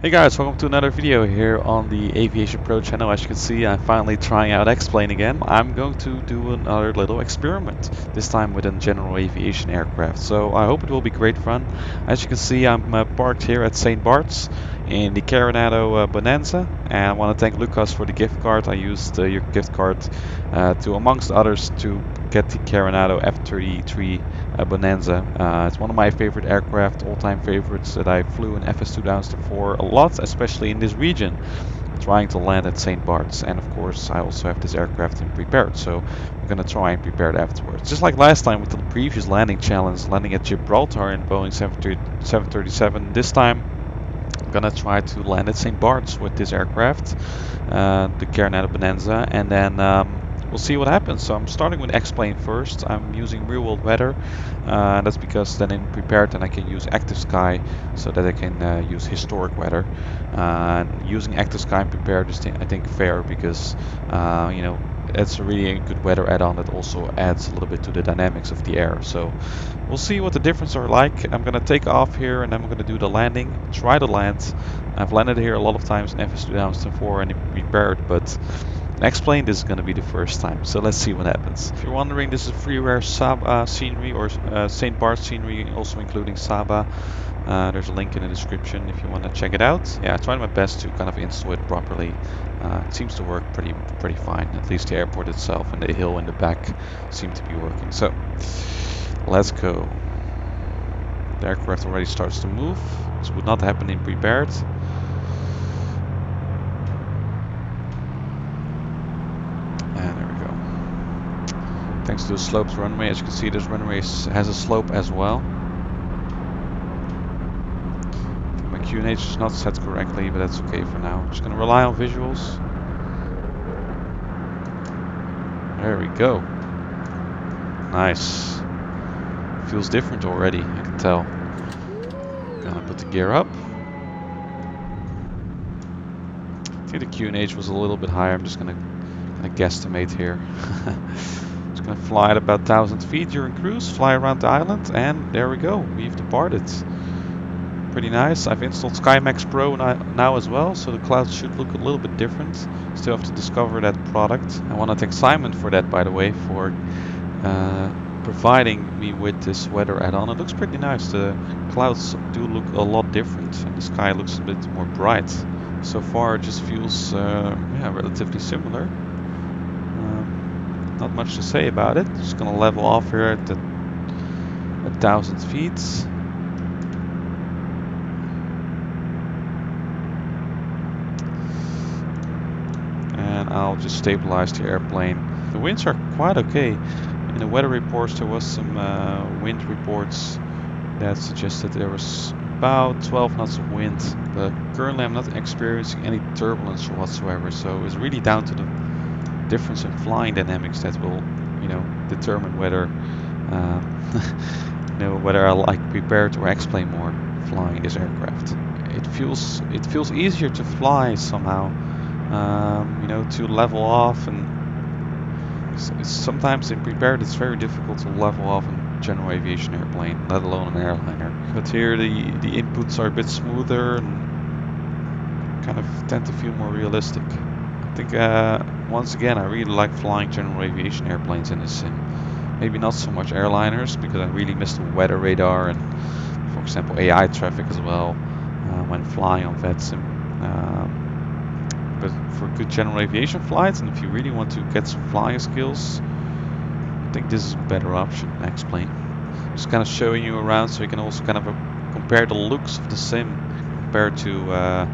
Hey guys, welcome to another video here on the Aviation Pro channel. As you can see, I'm finally trying out X-Plane again. I'm going to do another little experiment, this time with a general aviation aircraft. So I hope it will be great fun. As you can see, I'm parked here at Saint Barth's in the Carenado Bonanza. And I want to thank Lucas for the gift card. I used your gift card to, amongst others, to get the Carenado F-33 Bonanza. It's one of my favorite aircraft, all-time favorites that I flew in FS2004 a lot, especially in this region, trying to land at Saint Barth's. And of course, I also have this aircraft in prepared, so we're gonna try and prepare it afterwards. Just like last time with the previous landing challenge, landing at Gibraltar in Boeing 737. This time, I'm gonna try to land at Saint Barth's with this aircraft, the Carenado Bonanza, and then we'll see what happens. So I'm starting with X-Plane first. I'm using real world weather. That's because then in prepared, then I can use active sky, so that I can use historic weather. Using active sky and prepared is, I think, fair because it's a really good weather add-on that also adds a little bit to the dynamics of the air. So we'll see what the difference are like. I'm gonna take off here and I'm gonna do the landing, try to land. I've landed here a lot of times in FS2004 and prepared, but X-Plane, this is going to be the first time, so let's see what happens. If you're wondering, this is freeware Saba scenery, or St. Barth's scenery, also including Saba. There's a link in the description if you want to check it out. Yeah, I tried my best to kind of install it properly. It seems to work pretty fine. At least the airport itself and the hill in the back seem to be working. So let's go. The aircraft already starts to move. This would not happen in prepared. Thanks to the sloped runway, as you can see, this runway has a slope as well. My QNH is not set correctly, but that's okay for now. I'm just going to rely on visuals. There we go. Nice. Feels different already, I can tell. Gonna put the gear up. I think the QNH was a little bit higher. I'm just gonna guesstimate here. Gonna fly at about 1,000 feet during cruise, fly around the island, and there we go, we've departed. Pretty nice. I've installed SkyMax Pro now as well, so the clouds should look a little bit different. Still have to discover that product. I want to thank Simon for that, by the way, for providing me with this weather add-on. It looks pretty nice. The clouds do look a lot different, and the sky looks a bit more bright. So far it just feels relatively similar. Not much to say about it. Just gonna level off here at 1,000 feet. And I'll just stabilize the airplane. The winds are quite okay. In the weather reports there was some wind reports that suggested there was about 12 knots of wind, but currently I'm not experiencing any turbulence whatsoever, so it's really down to the difference in flying dynamics that will, determine whether, whether I like prepared or X-Plane more flying this aircraft. It feels easier to fly somehow, to level off, and sometimes in prepared it's very difficult to level off in general aviation airplane, let alone an airliner. But here the inputs are a bit smoother and kind of tend to feel more realistic. I think once again I really like flying general aviation airplanes in this sim. Maybe not so much airliners because I really miss the weather radar and, for example, AI traffic as well when flying on VetSim. But for good general aviation flights, and if you really want to get some flying skills, I think this is a better option, X-Plane. Just kind of showing you around so you can also kind of compare the looks of the sim compared to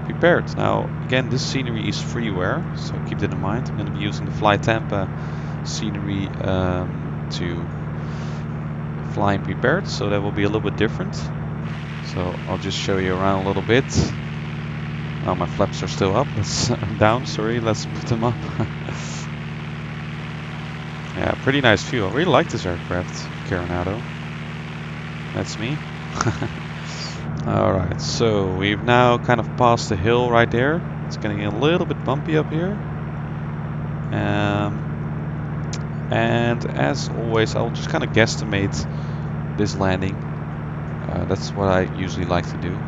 prepared. Now, again, this scenery is freeware, so keep that in mind. I'm going to be using the Fly Tampa scenery to fly in prepared, so that will be a little bit different. So I'll just show you around a little bit. Oh, my flaps are still up. Let's down. Sorry, let's put them up. Yeah, pretty nice view. I really like this aircraft, Carenado. That's me. Alright, so we've now kind of passed the hill right there. It's getting a little bit bumpy up here. And as always, I'll just kind of guesstimate this landing. That's what I usually like to do.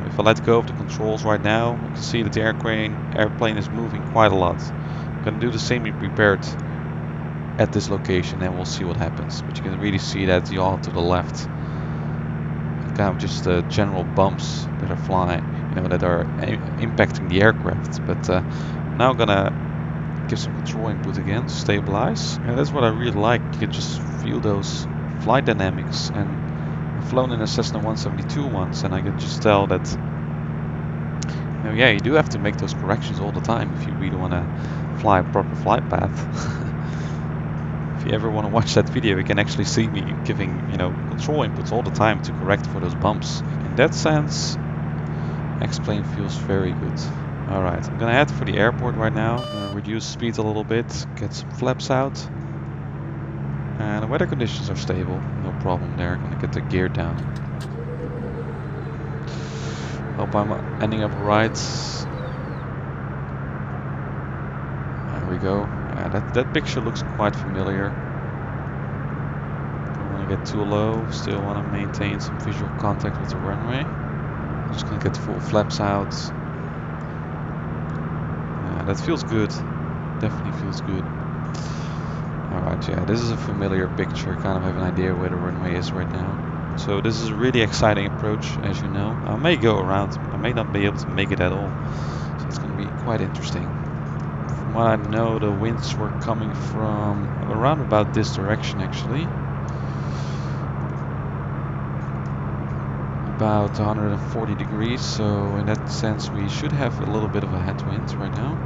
If I let go of the controls right now, you can see that the airplane is moving quite a lot. I'm going to do the same in prepared at this location and we'll see what happens. But you can really see that the yaw to the left, kind of just general bumps that are flying, that are impacting the aircraft. But I'm now gonna give some control input again, stabilize. And that's what I really like. You can just feel those flight dynamics. And I've flown in a Cessna 172 once, and I can just tell that, yeah, you do have to make those corrections all the time if you really want to fly a proper flight path. If you ever want to watch that video, you can actually see me giving, control inputs all the time to correct for those bumps. In that sense, X-Plane feels very good. Alright, I'm gonna head for the airport right now. I'm gonna reduce speed a little bit, get some flaps out. And the weather conditions are stable, no problem there. I'm gonna get the gear down. Hope I'm ending up right. There we go. That picture looks quite familiar. Don't want to get too low, still want to maintain some visual contact with the runway. I'm just going to get full flaps out. That feels good. Definitely feels good. Alright, yeah, this is a familiar picture. Kind of have an idea where the runway is right now. So this is a really exciting approach, as you know. I may go around, I may not be able to make it at all. So it's going to be quite interesting. From what I know, the winds were coming from around about this direction actually. About 140 degrees, so in that sense we should have a little bit of a headwind right now.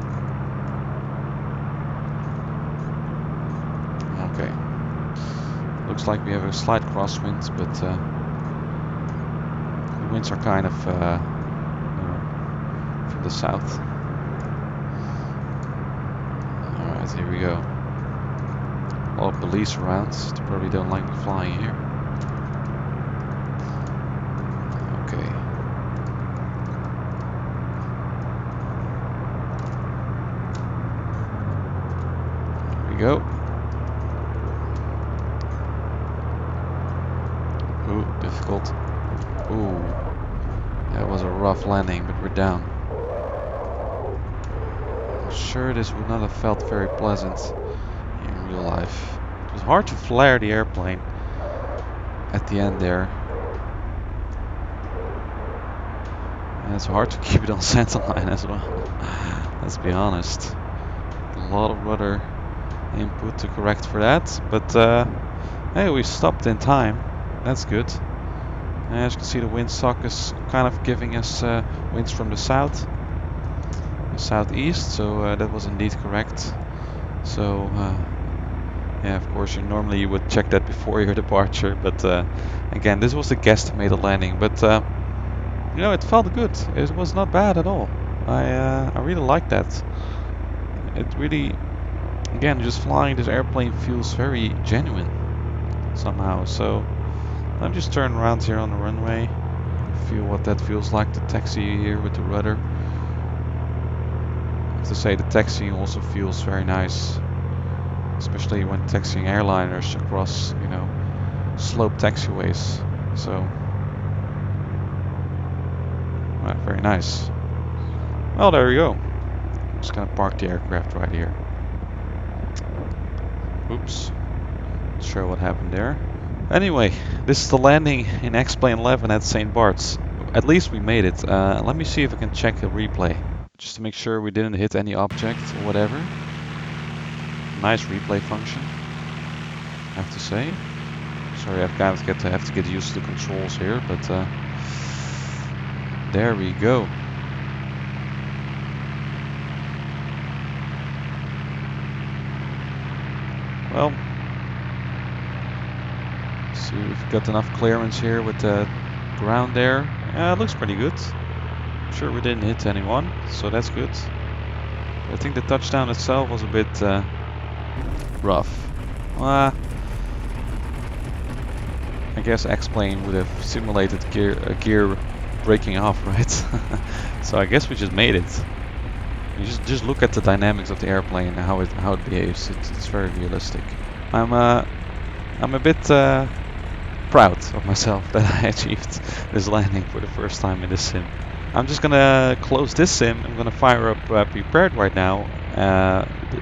Okay. Looks like we have a slight crosswind, but the winds are kind of from the south. Alright, here we go. A lot of police around. They probably don't like me flying here. Okay. Here we go. Ooh, difficult. Ooh. That was a rough landing, but we're down. I'm sure this would not have felt very pleasant in real life. It was hard to flare the airplane at the end there. And it's hard to keep it on centerline as well. Let's be honest. A lot of rudder input to correct for that. But hey, we stopped in time. That's good. As you can see, the windsock is kind of giving us winds from the south, the southeast, so that was indeed correct. So yeah, of course, normally you would check that before your departure, but again, this was a guesstimated landing, but it felt good. It was not bad at all. I really like that. It really, again, just flying this airplane feels very genuine somehow. So I'm just turning around here on the runway. Feel what that feels like to taxi here with the rudder. I have to say the taxiing also feels very nice, especially when taxiing airliners across, slope taxiways. So, well, very nice. Well, there we go. I'm just gonna park the aircraft right here. Oops. Not sure what happened there. Anyway, this is the landing in X-Plane 11 at Saint Barths. At least we made it. Let me see if I can check the replay, just to make sure we didn't hit any object or whatever. Nice replay function, I have to say. Sorry, I kind of have to get used to the controls here, but there we go. Well, see if we've got enough clearance here with the ground there. Yeah, it looks pretty good. I'm sure we didn't hit anyone, so that's good. I think the touchdown itself was a bit rough. I guess X-Plane would have simulated gear breaking off, right? So I guess we just made it. You just look at the dynamics of the airplane and how it behaves. It's very realistic. I'm a bit proud of myself that I achieved this landing for the first time in this sim. I'm just gonna close this sim. I'm gonna fire up Prepared right now.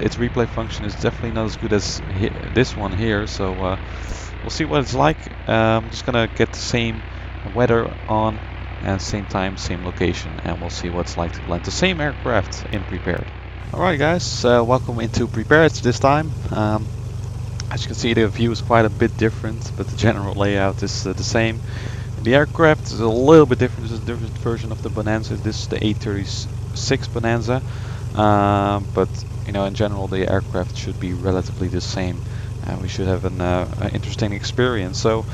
Its replay function is definitely not as good as this one here, so we'll see what it's like. I'm just gonna get the same weather on and same time, same location, and we'll see what it's like to land the same aircraft in Prepared. Alright guys, welcome into Prepared this time. As you can see, the view is quite a bit different, but the general layout is the same. The aircraft is a little bit different. This is a different version of the Bonanza. This is the A36 Bonanza, but you know, in general, the aircraft should be relatively the same. We should have an interesting experience. So,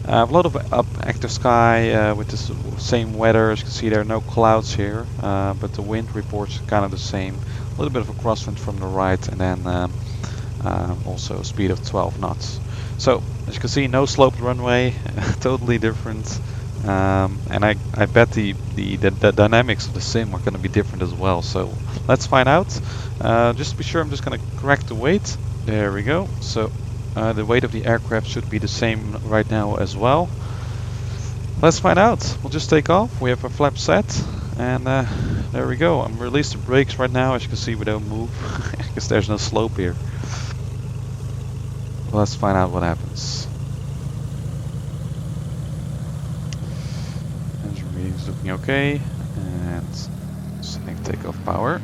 a lot of active sky with the same weather. As you can see, there are no clouds here, but the wind reports kind of the same. A little bit of a crosswind from the right, and then also a speed of 12 knots. So as you can see, no sloped runway, totally different, and I bet the dynamics of the sim are going to be different as well. So let's find out. Just to be sure, I'm just going to correct the weight. There we go. So the weight of the aircraft should be the same right now as well. Let's find out. We'll just take off. We have our flap set, and there we go. I'm released the brakes right now. As you can see, we don't move because there's no slope here. Let's find out what happens. Engine reading is looking okay, and setting takeoff power.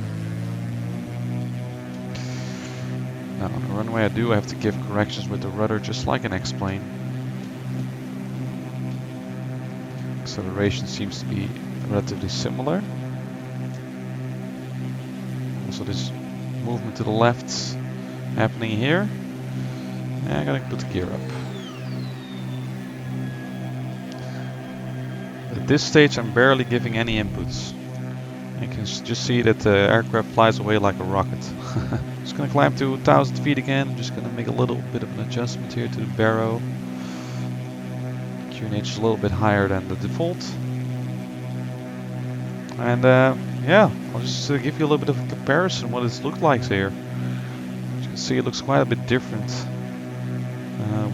Now on the runway I do have to give corrections with the rudder, just like an X-Plane. Acceleration seems to be relatively similar. Also this movement to the left happening here. I gotta put the gear up. At this stage I'm barely giving any inputs. You can just see that the aircraft flies away like a rocket. Just gonna climb to 1,000 feet again. I'm just gonna make a little bit of an adjustment here to the barrow. QNH is a little bit higher than the default. And yeah, I'll just give you a little bit of a comparison what it's looked like here. As you can see, it looks quite a bit different.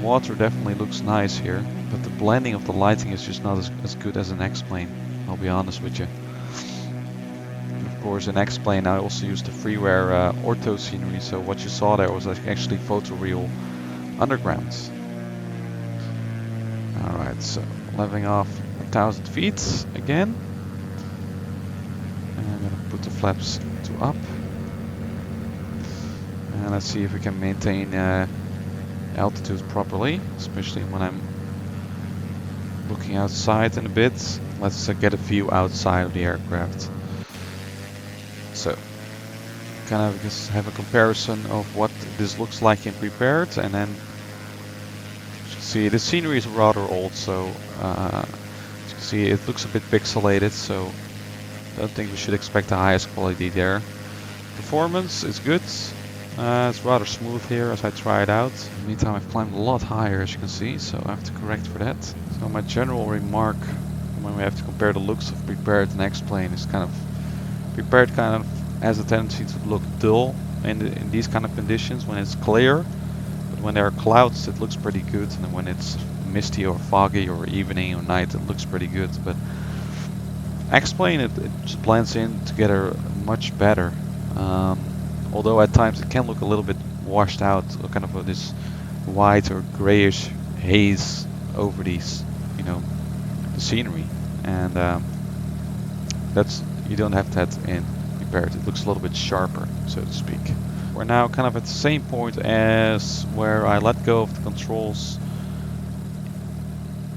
Water definitely looks nice here, but the blending of the lighting is just not as good as an X-Plane, I'll be honest with you. And of course, in X-Plane I also used the freeware ortho scenery, so what you saw there was actually photoreal undergrounds. Alright, so leveling off 1,000 feet again. And I'm going to put the flaps to up. And let's see if we can maintain altitude properly, especially when I'm looking outside in a bit. Let's get a view outside of the aircraft. So, kind of just have a comparison of what this looks like in Prepared, and then you can see the scenery is rather old, so as you can see it looks a bit pixelated, so I don't think we should expect the highest quality there. Performance is good. It's rather smooth here as I try it out. In the meantime, I've climbed a lot higher, as you can see, so I have to correct for that. So my general remark when we have to compare the looks of Prepared and X-Plane is kind of Prepared kind of has a tendency to look dull in these kind of conditions when it's clear, but when there are clouds it looks pretty good, and then when it's misty or foggy or evening or night it looks pretty good. But X-Plane it just blends in together much better. Although at times it can look a little bit washed out, kind of this white or grayish haze over these, you know, the scenery, and that's, you don't have that in Prepared. It looks a little bit sharper, so to speak. We're now kind of at the same point as where I let go of the controls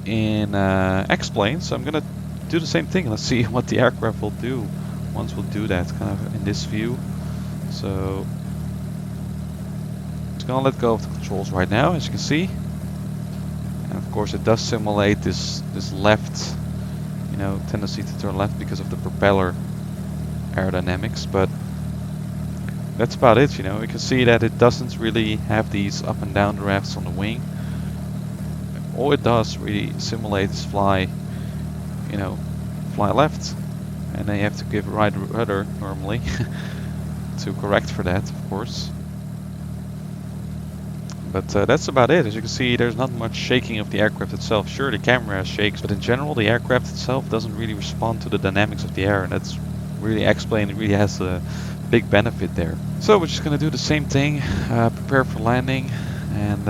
in X-Plane, so I'm gonna do the same thing. Let's see what the aircraft will do once we'll do that, kind of in this view. So it's gonna let go of the controls right now, as you can see, and of course it does simulate this left, you know, tendency to turn left because of the propeller aerodynamics, but that's about it. You know, you can see that it doesn't really have these up and down drafts on the wing. All it does really simulate is fly, you know, fly left, and then you have to give right rudder normally to correct for that, of course. But that's about it. As you can see, there's not much shaking of the aircraft itself. Sure, the camera shakes, but in general, the aircraft itself doesn't really respond to the dynamics of the air, and that's really X-Plane. It really has a big benefit there. So we're just going to do the same thing, prepare for landing, and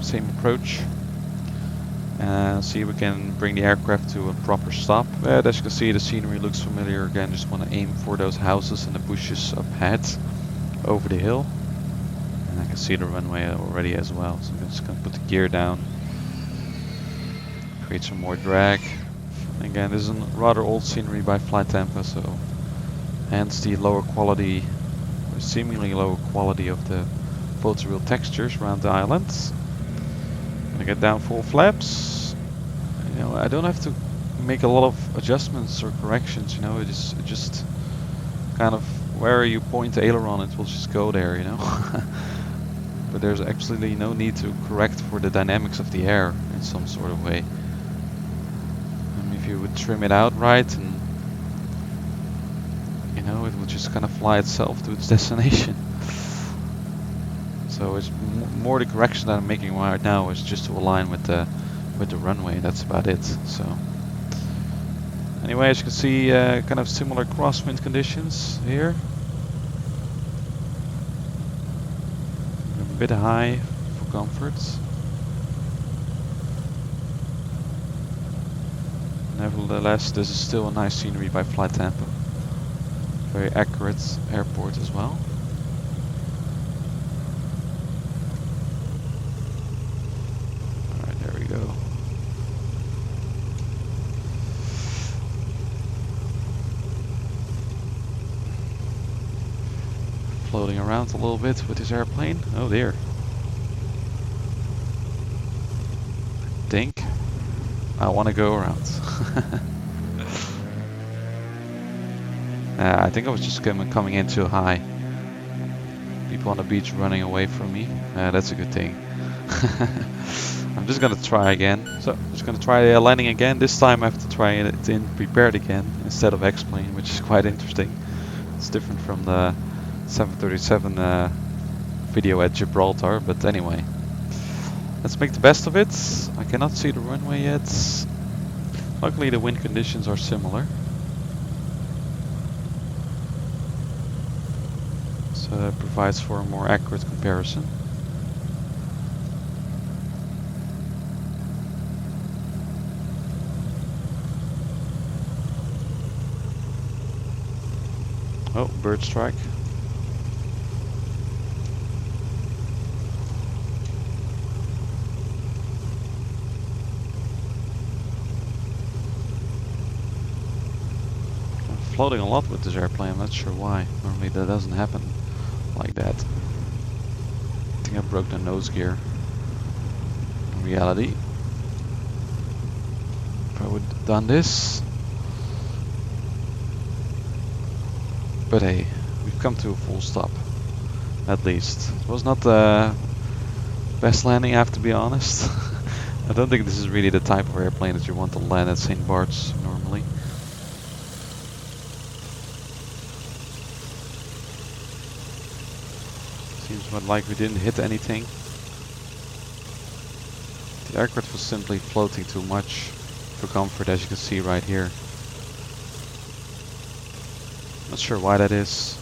same approach. See if we can bring the aircraft to a proper stop. As you can see, the scenery looks familiar again. Just want to aim for those houses and the bushes up ahead over the hill. And I can see the runway already as well. So I'm just going to put the gear down. Create some more drag. Again, this is a rather old scenery by Flight Tampa, so hence the lower quality, or seemingly lower quality of the photoreal textures around the island. I get down full flaps. You know, I don't have to make a lot of adjustments or corrections. You know, it just kind of where you point the aileron, it will just go there. You know, but there's absolutely no need to correct for the dynamics of the air in some sort of way. And if you would trim it out right, and you know, it will just kind of fly itself to its destination. So it's more the correction that I'm making right now is just to align with the runway. That's about it. So anyway, as you can see, kind of similar crosswind conditions here. A bit high for comfort. Nevertheless, this is still a nice scenery by Flight Tampa. Very accurate airport as well. Go. Floating around a little bit with this airplane. Oh dear. I think I want to go around. I think I was just coming in too high. People on the beach running away from me. That's a good thing. I'm just gonna try again. So I'm just gonna try landing again. This time I have to try it in prepared again instead of X-Plane, which is quite interesting. It's different from the 737 video at Gibraltar, but anyway. Let's make the best of it. I cannot see the runway yet. Luckily the wind conditions are similar. So that provides for a more accurate comparison. Oh, bird strike. I'm floating a lot with this airplane, I'm not sure why. Normally that doesn't happen like that. I think I broke the nose gear. In reality, if I would have done this. But hey, we've come to a full stop, at least. It was not the best landing, I have to be honest. I don't think this is really the type of airplane that you want to land at Saint Barths normally. Seems like we didn't hit anything. The aircraft was simply floating too much for comfort, as you can see right here. Not sure why that is.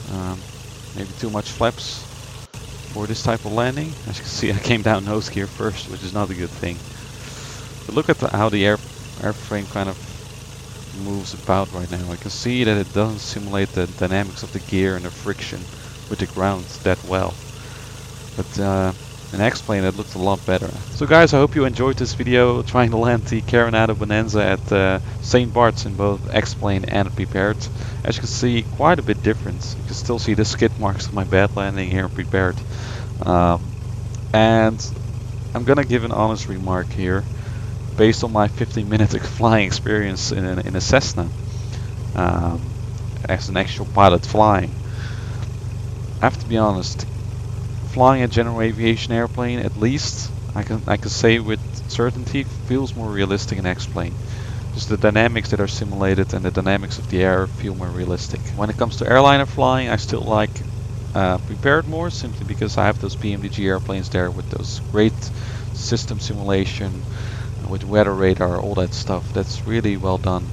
Maybe too much flaps for this type of landing. As you can see, I came down nose gear first, which is not a good thing. But look at how the airframe kind of moves about right now. I can see that it doesn't simulate the dynamics of the gear and the friction with the ground that well. But in X-Plane it looked a lot better. So guys, I hope you enjoyed this video trying to land the Carenado Bonanza at Saint Barths in both X-Plane and prepared. As you can see, quite a bit different. You can still see the skid marks of my bad landing here in prepared. And I'm gonna give an honest remark here based on my 15-minute flying experience in a Cessna as an actual pilot flying. I have to be honest, flying a general aviation airplane, at least I can say with certainty, feels more realistic in X-Plane. Just the dynamics that are simulated and the dynamics of the air feel more realistic. When it comes to airliner flying, I still like prepared more simply because I have those PMDG airplanes there with those great system simulation, with weather radar, all that stuff. That's really well done,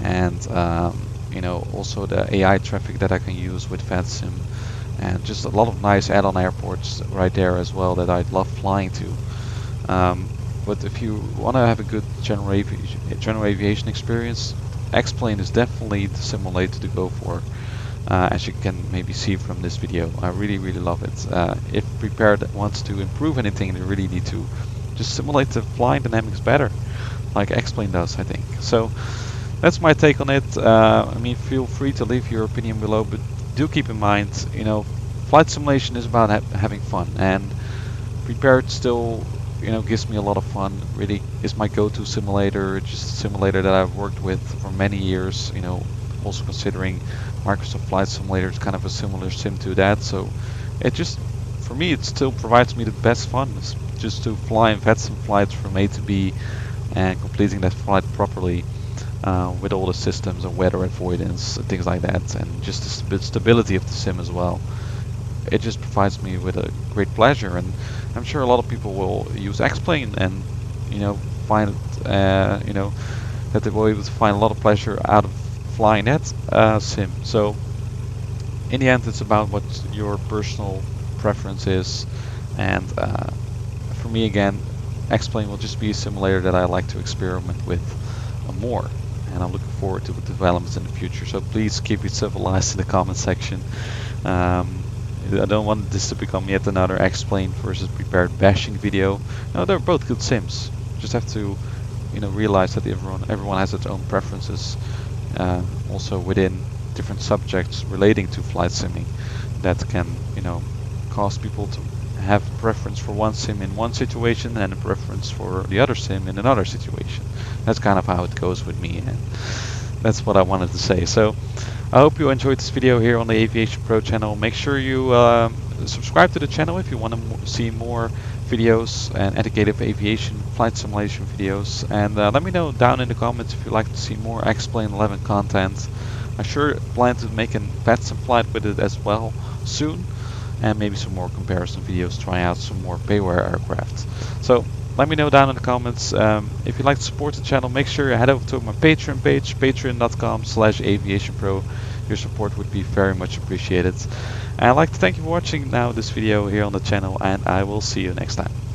and you know, also the AI traffic that I can use with VATSIM, and just a lot of nice add-on airports right there as well that I'd love flying to. But if you want to have a good general aviation experience, X-Plane is definitely the simulator to go for. As you can maybe see from this video, I really love it. If Prepared wants to improve anything, they really need to just simulate the flying dynamics better, like X-Plane does, I think. So that's my take on it. I mean, feel free to leave your opinion below, but do keep in mind, you know, flight simulation is about having fun, and Prepared still, you know, gives me a lot of fun. Really is my go-to simulator, just a simulator that I've worked with for many years, you know, also considering Microsoft Flight Simulator is kind of a similar sim to that. So it just, for me, it still provides me the best fun. It's just to fly in VATSIM flights from A to B and completing that flight properly with all the systems and weather avoidance and things like that, and just the stability of the sim as well. It just provides me with a great pleasure, and I'm sure a lot of people will use X-Plane and, you know, find you know, that they will be able to find a lot of pleasure out of flying that sim. So in the end, it's about what your personal preference is, and for me again, X-Plane will just be a simulator that I like to experiment with more, and I'm looking forward to the developments in the future. So please keep it civilized in the comment section. I don't want this to become yet another X-Plane versus Prepared bashing video. No, they're both good sims. Just have to, you know, realize that everyone has its own preferences. Also within different subjects relating to flight simming, that can, you know, cause people to have a preference for one sim in one situation and a preference for the other sim in another situation. That's kind of how it goes with me, and that's what I wanted to say. So I hope you enjoyed this video here on the Aviation Pro channel. Make sure you subscribe to the channel if you want to see more videos and educative aviation flight simulation videos, and let me know down in the comments if you'd like to see more X-Plane 11 content. I sure plan to make a VATSIM flight with it as well soon, and maybe some more comparison videos, try out some more payware aircraft. So let me know down in the comments. If you'd like to support the channel, make sure you head over to my Patreon page, patreon.com/AviationPro. Your support would be very much appreciated. And I'd like to thank you for watching now this video here on the channel, and I will see you next time.